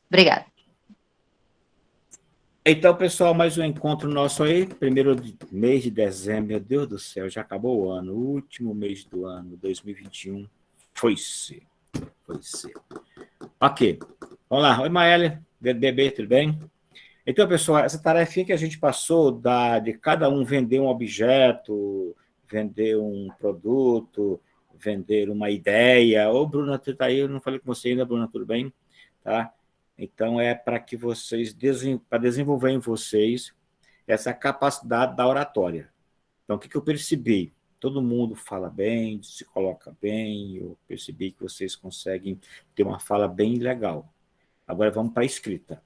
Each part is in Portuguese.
Obrigada. Então, pessoal, mais um encontro nosso aí, primeiro mês de dezembro, meu Deus do céu, já acabou o ano, o último mês do ano, 2021, foi-se. Ok, vamos lá, oi Maélia, bebê, tudo bem? Então, pessoal, essa tarefinha que a gente passou de cada um vender um objeto, vender um produto, vender uma ideia. Ô, Bruna, tu tá aí? Eu não falei com você ainda, Bruna, tudo bem? Tá? Então, é para que vocês, para desenvolver em vocês essa capacidade da oratória. Então, o que eu percebi? Todo mundo fala bem, se coloca bem, eu percebi que vocês conseguem ter uma fala bem legal. Agora vamos para a escrita.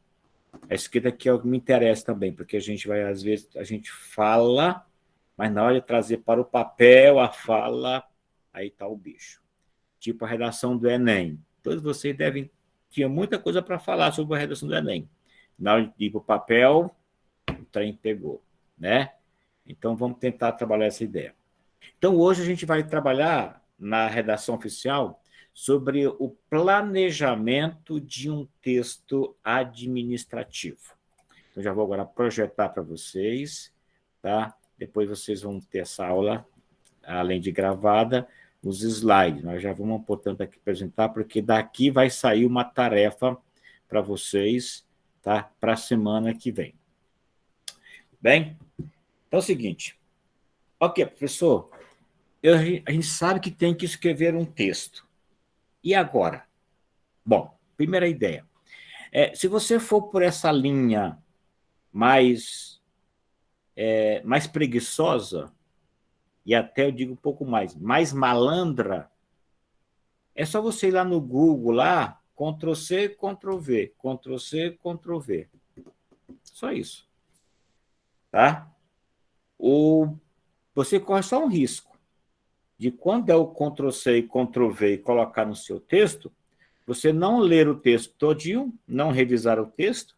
A escrita aqui é o que me interessa também, porque a gente vai, às vezes, a gente fala, mas na hora de trazer para o papel a fala, aí está o bicho. Tipo a redação do Enem. Todos vocês tinha muita coisa para falar sobre a redação do Enem. Na hora de ir para o papel, o trem pegou, né? Então, vamos tentar trabalhar essa ideia. Então, hoje a gente vai trabalhar na redação oficial sobre o planejamento de um texto administrativo. Então, já vou agora projetar para vocês, tá? Depois vocês vão ter essa aula, além de gravada, os slides. Nós já vamos, portanto, aqui apresentar, porque daqui vai sair uma tarefa para vocês, tá? Para a semana que vem. Bem? Então é o seguinte. Ok, professor, a gente sabe que tem que escrever um texto. E agora? Bom, primeira ideia. Se você for por essa linha mais preguiçosa, e até eu digo um pouco mais malandra, é só você ir lá no Google, lá, Ctrl+C, Ctrl+V, Ctrl+C, Ctrl+V. Só isso. Tá? Ou você corre só um risco de quando é o Ctrl+C e Ctrl+V e colocar no seu texto, você não ler o texto todinho, não revisar o texto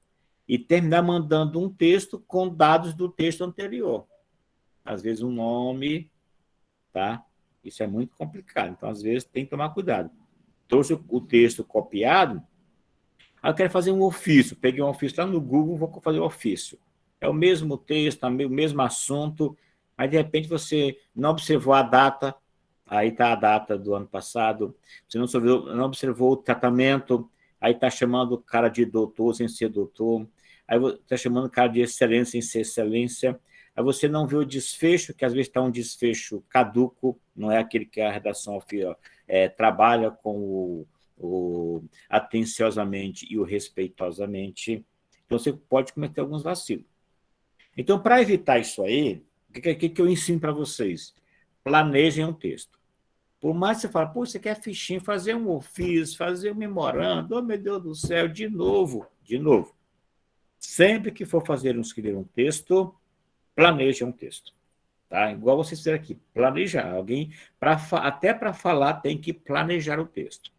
e terminar mandando um texto com dados do texto anterior. Às vezes um nome, tá? Isso é muito complicado. Então, às vezes, tem que tomar cuidado. Trouxe o texto copiado, aí eu quero fazer um ofício. Peguei um ofício lá no Google, vou fazer o ofício. É o mesmo texto, o mesmo assunto, mas, de repente, você não observou a data, aí está a data do ano passado, você não observou o tratamento, aí está chamando o cara de doutor sem ser doutor, aí está chamando o cara de excelência sem ser excelência, aí você não vê o desfecho, que às vezes está um desfecho caduco, não é aquele que a redação trabalha com o atenciosamente e o respeitosamente. Então, você pode cometer alguns vacilos. Então, para evitar isso aí, o que eu ensino para vocês? Planejem um texto. Por mais que você fale, pô, você quer fichinha, fazer um ofício, fazer um memorando, oh, meu Deus do céu, de novo. Sempre que for escrever um texto, planeje um texto. Tá? Igual vocês fizeram aqui, planejar. Alguém, até para falar, tem que planejar o texto.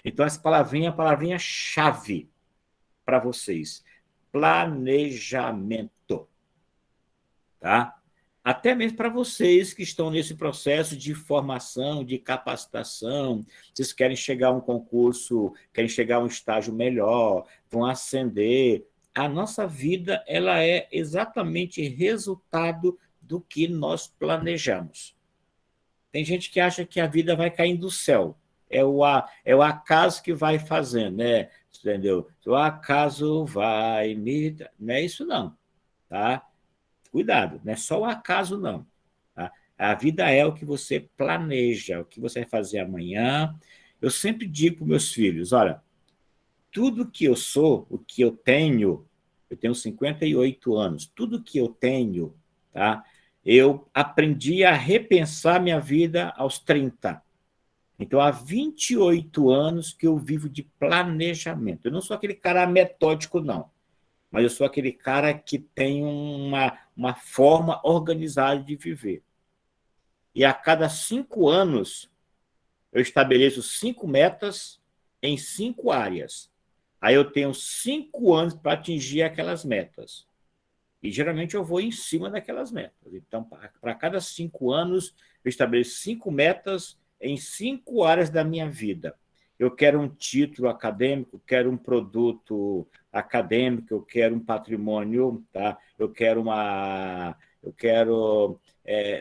Então, essa palavrinha é a palavrinha-chave para vocês. Planejamento. Tá? Até mesmo para vocês que estão nesse processo de formação, de capacitação, vocês querem chegar a um concurso, querem chegar a um estágio melhor, vão ascender. A nossa vida ela é exatamente resultado do que nós planejamos. Tem gente que acha que a vida vai cair do céu. É o acaso que vai fazendo, né? Entendeu? O acaso vai me... Não é isso, não. Tá? Cuidado, não é só o acaso, não. Tá? A vida é o que você planeja, o que você vai fazer amanhã. Eu sempre digo para meus filhos, olha, tudo que eu sou, o que eu tenho 58 anos, tudo que eu tenho, tá? Eu aprendi a repensar minha vida aos 30. Então, há 28 anos que eu vivo de planejamento. Eu não sou aquele cara metódico, não, mas eu sou aquele cara que tem uma forma organizada de viver. E a cada 5 anos, eu estabeleço 5 metas em 5 áreas. Aí eu tenho 5 anos para atingir aquelas metas. E geralmente eu vou em cima daquelas metas. Então, para cada 5 anos, eu estabeleço 5 metas em 5 áreas da minha vida. eu quero um título acadêmico, quero um produto acadêmico, eu quero um patrimônio, tá? Eu quero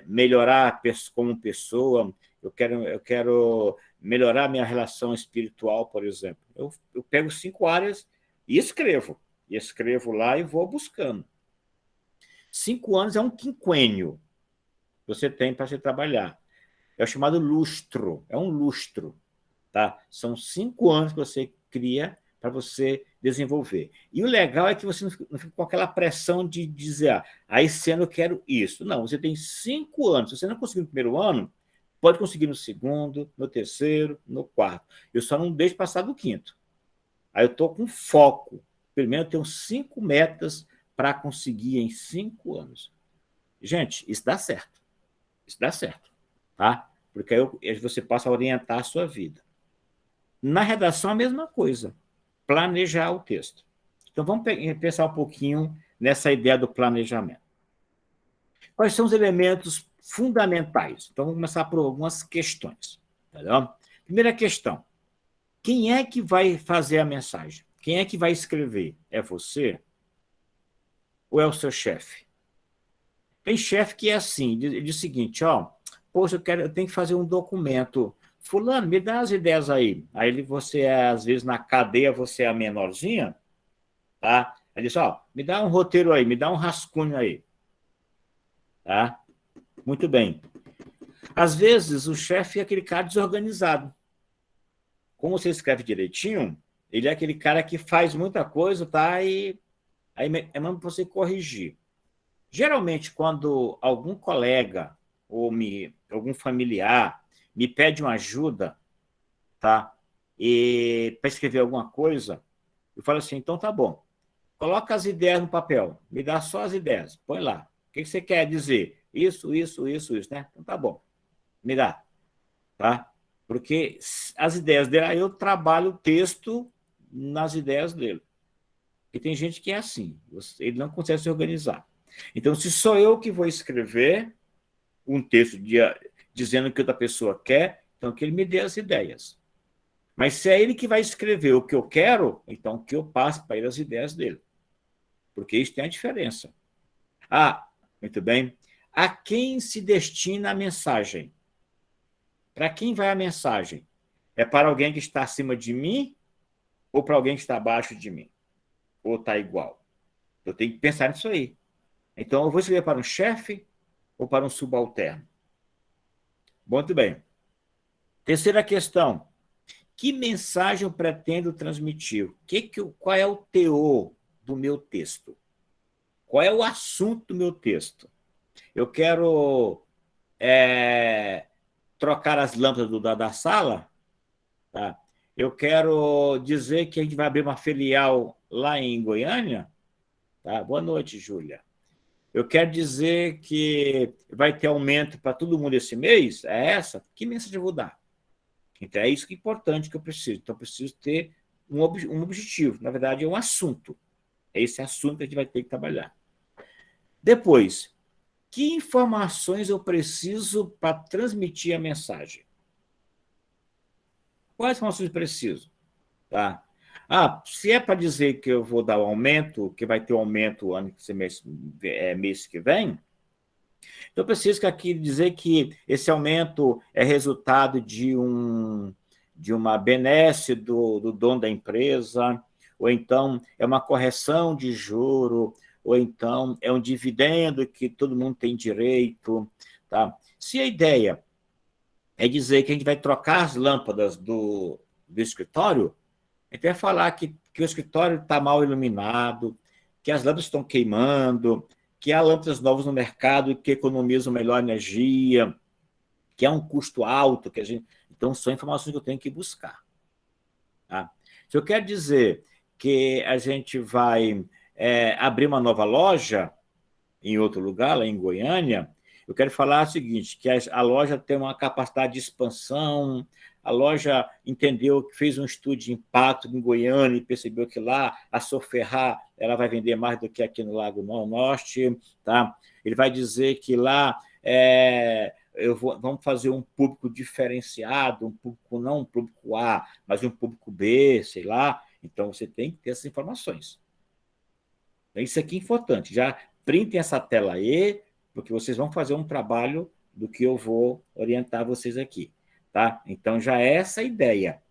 melhorar como pessoa, eu quero melhorar minha relação espiritual, por exemplo. Eu pego 5 áreas e escrevo. E escrevo lá e vou buscando. 5 anos é um quinquênio que você tem para se trabalhar. É o chamado lustro, é um lustro. Tá? São 5 anos que você cria para você desenvolver. E o legal é que você não fica com aquela pressão de dizer, esse ano eu quero isso. Não, você tem 5 anos. Se você não conseguir no primeiro ano, pode conseguir no segundo, no terceiro, no quarto. Eu só não deixo passar do quinto. Aí eu estou com foco. Primeiro, eu tenho 5 metas para conseguir em 5 anos. Gente, isso dá certo. Isso dá certo. Tá? Porque aí você passa a orientar a sua vida. Na redação, a mesma coisa. Planejar o texto. Então, vamos pensar um pouquinho nessa ideia do planejamento. Quais são os elementos fundamentais? Então, vamos começar por algumas questões. Entendeu? Primeira questão. Quem é que vai fazer a mensagem? Quem é que vai escrever? É você? Ou é o seu chefe? Tem chefe que é assim, ele diz o seguinte, poxa, eu tenho que fazer um documento. Fulano, me dá as ideias aí. Aí você, às vezes, na cadeia, você é a menorzinha, tá? Ele diz, me dá um roteiro aí, me dá um rascunho aí. Tá? Muito bem. Às vezes, o chefe é aquele cara desorganizado. Como você escreve direitinho, ele é aquele cara que faz muita coisa, tá? E aí é mesmo para você corrigir. Geralmente, quando algum colega ou algum familiar me pede uma ajuda, tá? E para escrever alguma coisa, eu falo assim, então tá bom. Coloca as ideias no papel, me dá só as ideias, põe lá. O que você quer dizer? Isso, né? Então tá bom, me dá, tá? Porque as ideias dele, aí eu trabalho o texto nas ideias dele. E tem gente que é assim, ele não consegue se organizar. Então, se sou eu que vou escrever um texto dizendo o que outra pessoa quer, então que ele me dê as ideias. Mas se é ele que vai escrever o que eu quero, então que eu passe para ele as ideias dele. Porque isso tem a diferença. Muito bem. A quem se destina a mensagem? Para quem vai a mensagem? É para alguém que está acima de mim ou para alguém que está abaixo de mim? Ou está igual? Eu tenho que pensar nisso aí. Então, eu vou escrever para um chefe ou para um subalterno? Muito bem. Terceira questão. Que mensagem eu pretendo transmitir? Qual é o teor do meu texto? Qual é o assunto do meu texto? Eu quero trocar as lâmpadas da sala? Tá? Eu quero dizer que a gente vai abrir uma filial lá em Goiânia? Tá? Boa noite, Júlia. Eu quero dizer que vai ter aumento para todo mundo esse mês? É essa? Que mensagem eu vou dar? Então, é isso que é importante que eu preciso. Então, eu preciso ter um objetivo. Na verdade, é um assunto. É esse assunto que a gente vai ter que trabalhar. Depois, que informações eu preciso para transmitir a mensagem? Quais informações eu preciso? Tá? Se é para dizer que eu vou dar um aumento, que vai ter um aumento ano mês que vem, então eu preciso aqui dizer que esse aumento é resultado de uma benesse do dono da empresa, ou então é uma correção de juro, ou então é um dividendo que todo mundo tem direito. Tá? Se a ideia é dizer que a gente vai trocar as lâmpadas do escritório, a gente vai falar que o escritório está mal iluminado, que as lâmpadas estão queimando, que há lâmpadas novas no mercado que economizam melhor energia, que é um custo alto. Então, são informações que eu tenho que buscar. Tá? Se eu quero dizer que a gente vai abrir uma nova loja em outro lugar, lá em Goiânia, eu quero falar o seguinte, que a loja tem uma capacidade de expansão, a loja entendeu que fez um estudo de impacto em Goiânia e percebeu que lá a Soferrar ela vai vender mais do que aqui no Lago Norte. Tá? Ele vai dizer que lá vamos fazer um público diferenciado, um público não um público A, mas um público B, sei lá. Então, você tem que ter essas informações. Isso aqui é importante. Já printem essa tela aí, porque vocês vão fazer um trabalho do que eu vou orientar vocês aqui. Tá? Então, já é essa a ideia.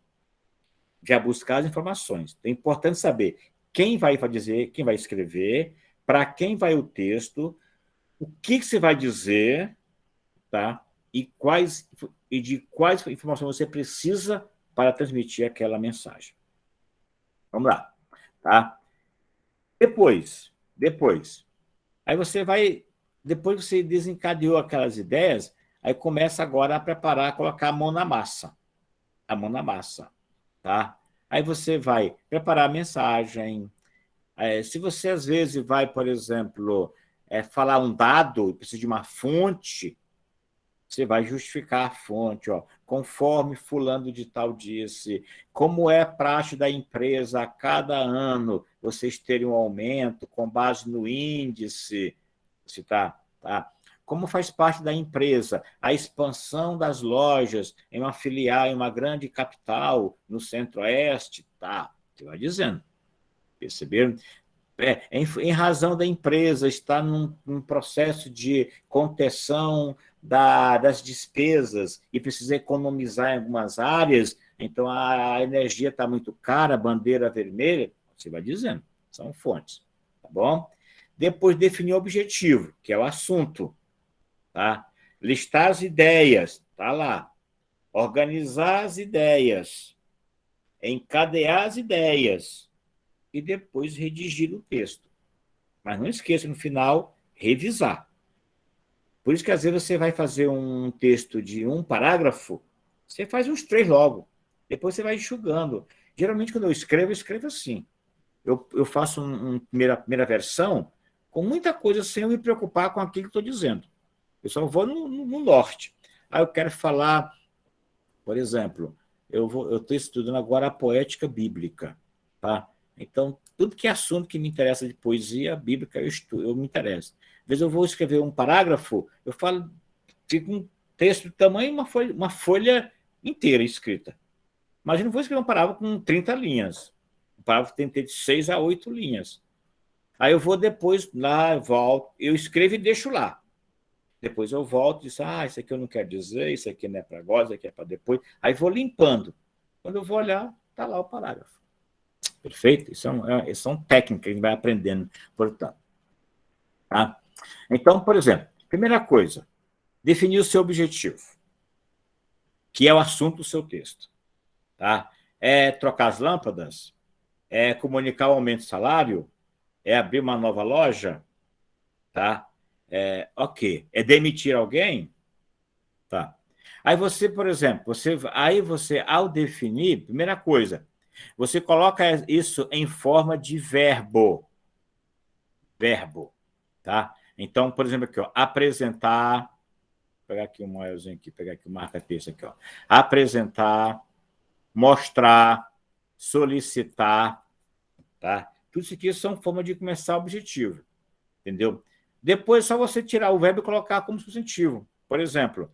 Já buscar as informações. É importante saber quem vai dizer, quem vai escrever, para quem vai o texto, o que você vai dizer, tá? E de quais informações você precisa para transmitir aquela mensagem. Vamos lá, tá? Depois, aí você vai, depois que você desencadeou aquelas ideias, aí começa agora a preparar, colocar a mão na massa, tá? Aí você vai preparar a mensagem. Se você às vezes vai, por exemplo, falar um dado, precisa de uma fonte, você vai justificar a fonte, ó, conforme fulano de tal disse, como é praxe da empresa a cada ano vocês terem um aumento com base no índice, se tá? Como faz parte da empresa a expansão das lojas em uma filial, em uma grande capital no Centro-Oeste, tá? Você vai dizendo, perceberam? Em razão da empresa estar num processo de contenção das despesas e precisa economizar em algumas áreas, então a energia está muito cara, a bandeira vermelha, você vai dizendo, são fontes, tá bom? Depois definir o objetivo, que é o assunto, tá? Listar as ideias, tá lá. Organizar as ideias, encadear as ideias e depois redigir o texto. Mas não esqueça, no final, revisar. Por isso que, às vezes, você vai fazer um texto de um parágrafo, você faz uns 3 logo. Depois você vai enxugando. Geralmente, quando eu escrevo assim. Eu faço uma primeira versão com muita coisa sem eu me preocupar com aquilo que estou dizendo. Eu só vou no norte. Aí eu quero falar, por exemplo, eu estou estudando agora a poética bíblica. Tá? Então, tudo que é assunto que me interessa de poesia bíblica, eu me interesso. Às vezes eu vou escrever um parágrafo, eu falo, fica um texto do tamanho de uma folha inteira escrita. Mas eu não vou escrever um parágrafo com 30 linhas. O parágrafo tem que ter de 6 a 8 linhas. Aí eu vou depois lá, volto, eu escrevo e deixo lá. Depois eu volto e digo, isso aqui eu não quero dizer, isso aqui não é para agora, isso aqui é para depois. Aí vou limpando. Quando eu vou olhar, está lá o parágrafo. Perfeito? Isso são técnicas que a gente vai aprendendo, portanto. Tá? Então, por exemplo, primeira coisa, definir o seu objetivo, que é o assunto do seu texto. Tá? É trocar as lâmpadas? É comunicar o aumento de salário? É abrir uma nova loja? Tá? Ok. É demitir alguém? Tá. Aí você, por exemplo, ao definir, primeira coisa, você coloca isso em forma de verbo. Verbo, tá? Então, por exemplo, aqui, ó, apresentar, vou pegar aqui um maiorzinho aqui, pegar aqui o marca-texto aqui, ó. Apresentar, mostrar, solicitar, tá? Tudo isso aqui são formas de começar o objetivo, entendeu? Depois é só você tirar o verbo e colocar como substantivo. Por exemplo,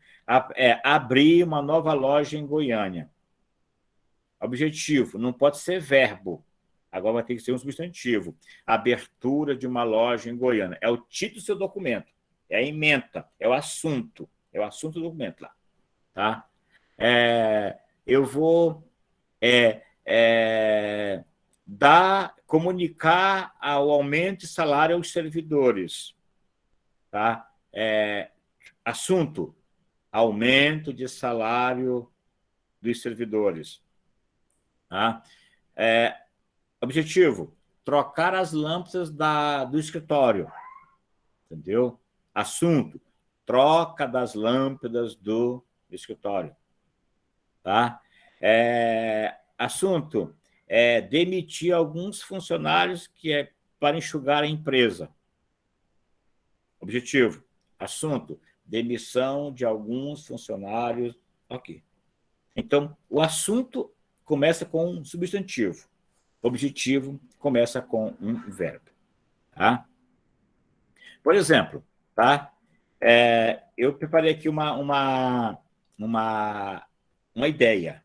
abrir uma nova loja em Goiânia. Objetivo, não pode ser verbo. Agora vai ter que ser um substantivo. Abertura de uma loja em Goiânia. É o título do seu documento. É a ementa. É o assunto. É o assunto do documento lá. Tá? Eu vou comunicar o aumento de salário aos servidores. Tá? Assunto, aumento de salário dos servidores. Tá? Objetivo, trocar as lâmpadas do escritório. Entendeu? Assunto, troca das lâmpadas do escritório. Tá? Assunto, demitir alguns funcionários para enxugar a empresa. Objetivo, assunto, demissão de alguns funcionários. Ok. Então, o assunto começa com um substantivo. O objetivo começa com um verbo. Tá? Por exemplo, tá? eu preparei aqui uma ideia,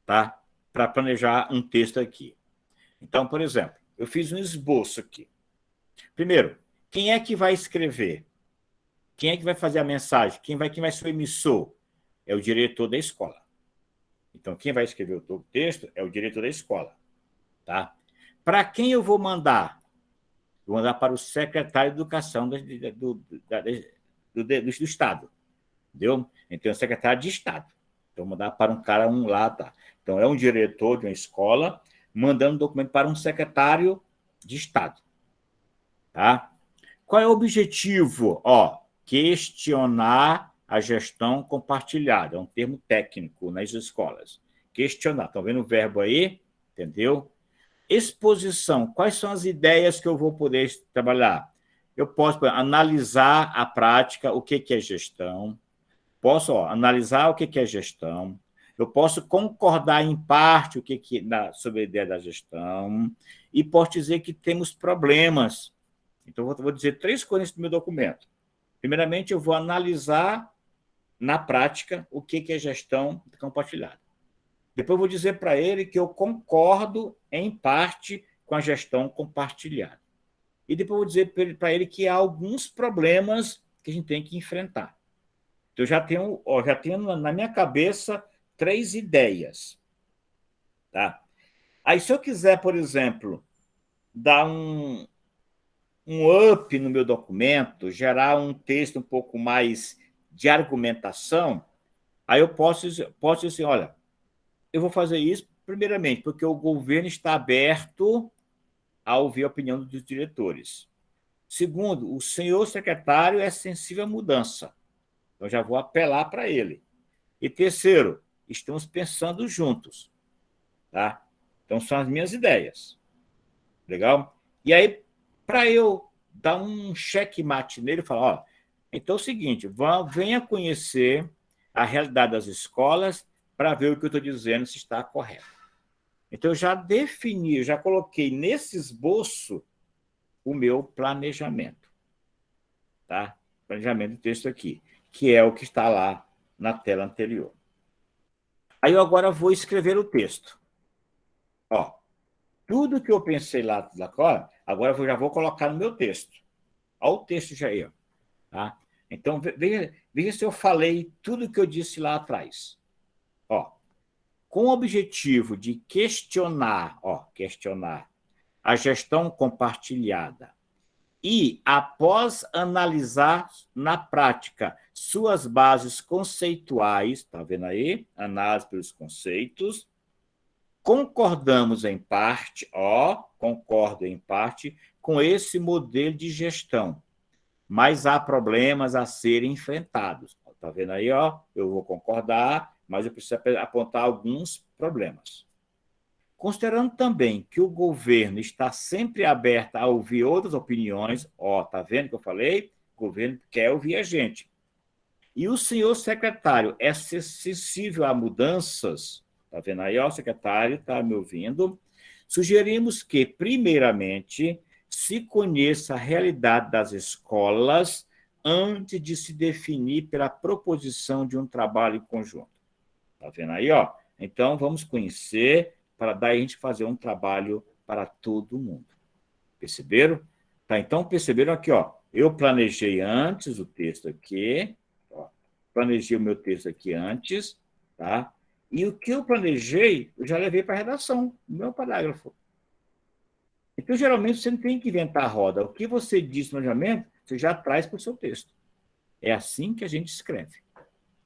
tá? Para planejar um texto aqui. Então, por exemplo, eu fiz um esboço aqui. Primeiro, quem é que vai escrever? Quem é que vai fazer a mensagem? Quem vai ser o emissor? É o diretor da escola. Então, quem vai escrever o texto é o diretor da escola. Tá? Para quem eu vou mandar? Vou mandar para o secretário de Educação do Estado. Entendeu? Então, é o secretário de Estado. Então, vou mandar para um cara lá. Tá? Então, é um diretor de uma escola mandando um documento para um secretário de Estado. Tá? Qual é o objetivo? Questionar a gestão compartilhada. É um termo técnico nas escolas. Questionar. Estão vendo o verbo aí? Entendeu? Exposição. Quais são as ideias que eu vou poder trabalhar? Eu posso analisar a prática, o que é gestão. Posso analisar o que é gestão. Eu posso concordar em parte sobre a ideia da gestão. E posso dizer que temos problemas. Então, vou dizer 3 coisas no meu documento. Primeiramente, eu vou analisar na prática o que é gestão compartilhada. Depois, eu vou dizer para ele que eu concordo, em parte, com a gestão compartilhada. E depois, eu vou dizer para ele que há alguns problemas que a gente tem que enfrentar. Então, eu já tenho na minha cabeça 3 ideias. Tá? Aí, se eu quiser, por exemplo, dar um up no meu documento, gerar um texto um pouco mais de argumentação, aí eu posso dizer assim, olha, eu vou fazer isso, primeiramente, porque o governo está aberto a ouvir a opinião dos diretores. Segundo, o senhor secretário é sensível à mudança. Então, já vou apelar para ele. E terceiro, estamos pensando juntos. Tá? Então, são as minhas ideias. Legal? E aí, para eu dar um checkmate nele, falar, então é o seguinte, venha conhecer a realidade das escolas para ver o que eu estou dizendo se está correto. Então, eu já defini, eu já coloquei nesse esboço o meu planejamento. Tá? Planejamento do texto aqui, que é o que está lá na tela anterior. Aí eu agora vou escrever o texto. Tudo que eu pensei lá agora eu já vou colocar no meu texto. Olha o texto já aí. Tá? Então, veja se eu falei tudo que eu disse lá atrás. Com o objetivo de questionar a gestão compartilhada e, após analisar na prática suas bases conceituais, está vendo aí? Análise pelos conceitos, concordamos em parte, concordo em parte com esse modelo de gestão, mas há problemas a serem enfrentados. Está vendo aí? Eu vou concordar, mas eu preciso apontar alguns problemas. Considerando também que o governo está sempre aberto a ouvir outras opiniões, está vendo que eu falei? O governo quer ouvir a gente. E o senhor secretário é sensível a mudanças, está vendo aí? O secretário está me ouvindo. Sugerimos que, primeiramente, se conheça a realidade das escolas antes de se definir pela proposição de um trabalho em conjunto. Está vendo aí? Então, vamos conhecer para daí a gente fazer um trabalho para todo mundo. Perceberam? Tá, então, perceberam aqui, eu planejei antes o texto aqui, planejei o meu texto aqui antes, tá? E o que eu planejei, eu já levei para a redação, no meu parágrafo. Então, geralmente, você não tem que inventar a roda. O que você diz no planejamento, você já traz para o seu texto. É assim que a gente escreve.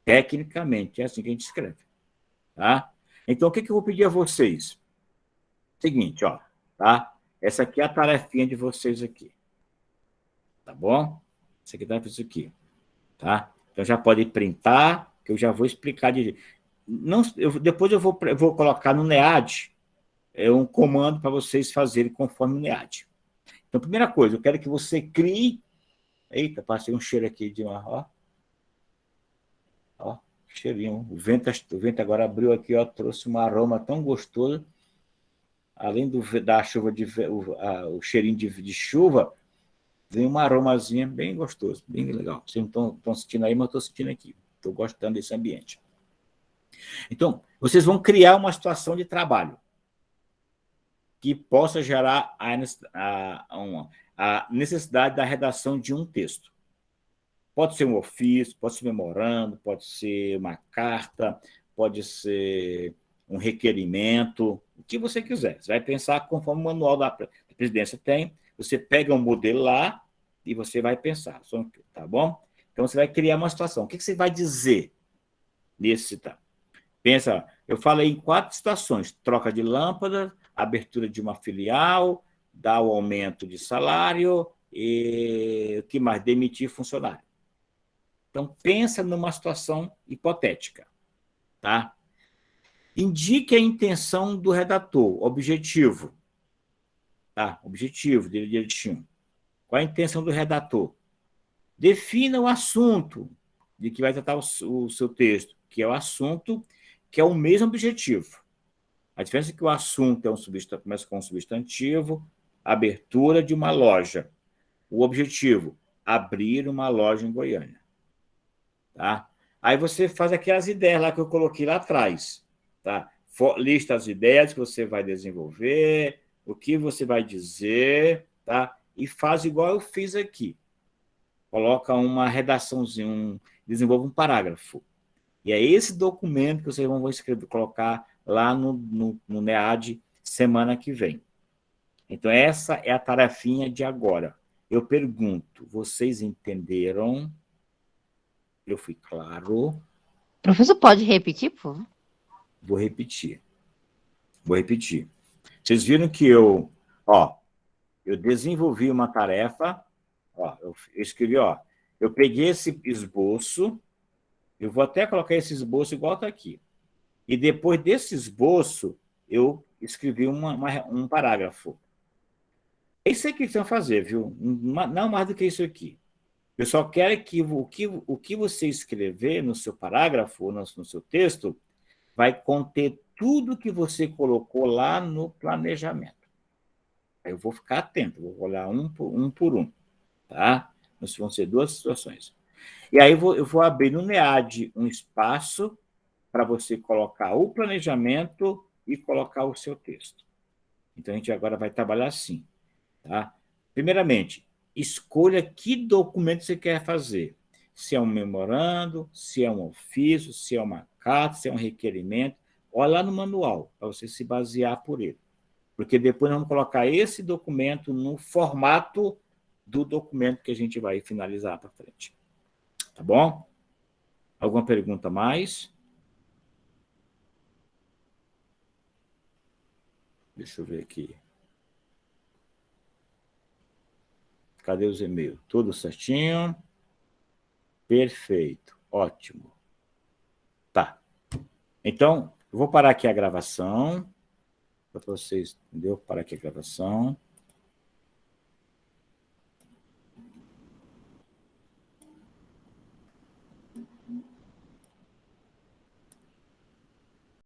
Tecnicamente, é assim que a gente escreve. Tá? Então, o que eu vou pedir a vocês? Seguinte, tá? Essa aqui é a tarefinha de vocês aqui. Tá bom? Essa aqui é a tarefa aqui. Tá? Então, já pode printar, que eu já vou explicar de... depois eu vou colocar no NEAD um comando para vocês fazerem conforme o NEAD. Então, primeira coisa, eu quero que você crie... Eita, passei um cheiro aqui de uma... cheirinho. O vento agora abriu aqui, trouxe um aroma tão gostoso. Além da chuva, o cheirinho de chuva, Vem um aromazinho bem gostoso, bem legal. Vocês não estão sentindo aí, mas eu estou sentindo aqui. Estou gostando desse ambiente. Então, vocês vão criar uma situação de trabalho que possa gerar a necessidade da redação de um texto. Pode ser um ofício, pode ser memorando, pode ser uma carta, pode ser um requerimento, o que você quiser. Você vai pensar conforme o manual da presidência tem, você pega um modelo lá e você vai pensar, tá bom? Então, você vai criar uma situação. O que você vai dizer nesse citado? Pensa, eu falei em 4 situações: troca de lâmpada, abertura de uma filial, dar o aumento de salário e o que mais? Demitir funcionário. Então, pensa numa situação hipotética, tá? Indique a intenção do redator, objetivo, tá? Objetivo dele direitinho. Qual a intenção do redator? Defina o assunto de que vai tratar o seu texto, que é o assunto, que é o mesmo objetivo. A diferença é que o assunto começa com um substantivo, abertura de uma loja. O objetivo, abrir uma loja em Goiânia. Tá? Aí você faz aquelas ideias lá que eu coloquei lá atrás. Tá? Lista as ideias que você vai desenvolver, o que você vai dizer, tá? E faz igual eu fiz aqui. Coloca uma redaçãozinha, desenvolve um parágrafo. E é esse documento que vocês vão escrever, colocar lá no NEAD semana que vem. Então, essa é a tarefinha de agora. Eu pergunto, vocês entenderam? Eu fui claro? Professor, pode repetir, por favor? Vou repetir. Vou repetir. Vocês viram que eu desenvolvi uma tarefa, eu escrevi, eu peguei esse esboço, eu vou até colocar esse esboço igual está aqui. E depois desse esboço, eu escrevi um parágrafo. É isso aqui que vocês vão fazer, viu? Não mais do que isso aqui. Eu só quero que o que você escrever no seu parágrafo, no seu texto, vai conter tudo que você colocou lá no planejamento. Aí eu vou ficar atento, vou olhar um por um, tá? Isso vão ser 2 situações. E aí eu vou abrir no NEAD um espaço para você colocar o planejamento e colocar o seu texto. Então, a gente agora vai trabalhar assim, tá? Primeiramente, escolha que documento você quer fazer. Se é um memorando, se é um ofício, se é uma carta, se é um requerimento. Olha lá no manual, para você se basear por ele. Porque depois nós vamos colocar esse documento no formato do documento que a gente vai finalizar para frente. Tá bom? Alguma pergunta mais? Deixa eu ver aqui. Cadê os e-mails? Tudo certinho? Perfeito. Ótimo. Tá. Então, eu vou parar aqui a gravação. Para vocês, entendeu? Parar aqui a gravação.